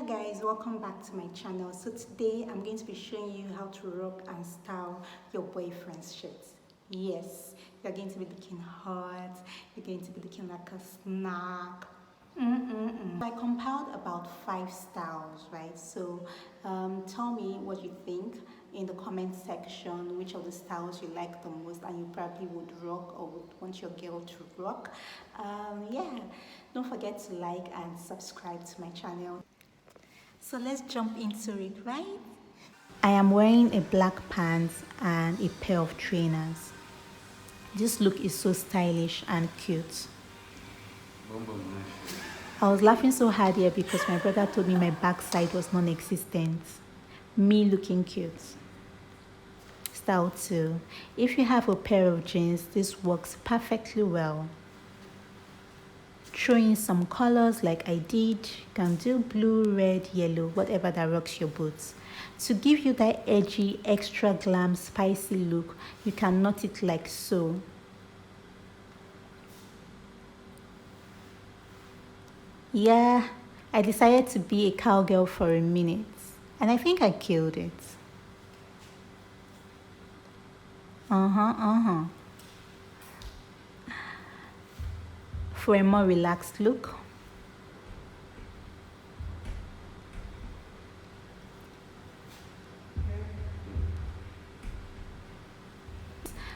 Guys, welcome back to my channel. So today I'm going to be showing you how to rock and style your boyfriend's shirts. Yes, you're going to be looking hot, you're going to be looking like a snack. I compiled about 5 styles, right? So tell me what you think in the comment section, which of the styles you like the most and you probably would rock or would want your girl to rock. Yeah, don't forget to like and subscribe to my channel. So let's jump into it, right? I am wearing a black pants and a pair of trainers. This look is so stylish and cute. I was laughing so hard here because my brother told me my backside was non-existent. Me looking cute. Style 2. If you have a pair of jeans, this works perfectly well. Throw in some colors like I did. You can do blue, red, yellow, whatever that rocks your boots. To give you that edgy, extra glam, spicy look, you can knot it like so. Yeah, I decided to be a cowgirl for a minute, and I think I killed it. For a more relaxed look,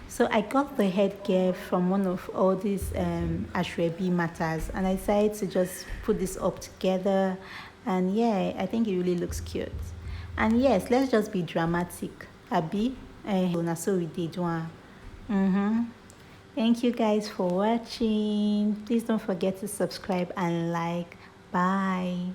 so I got the headgear from one of all these Ashwebi matters, and I decided to just put this up together, and yeah, I think it really looks cute. And yes, let's just be dramatic. Abi, so we did one. Thank you guys for watching. Please don't forget to subscribe and like. Bye.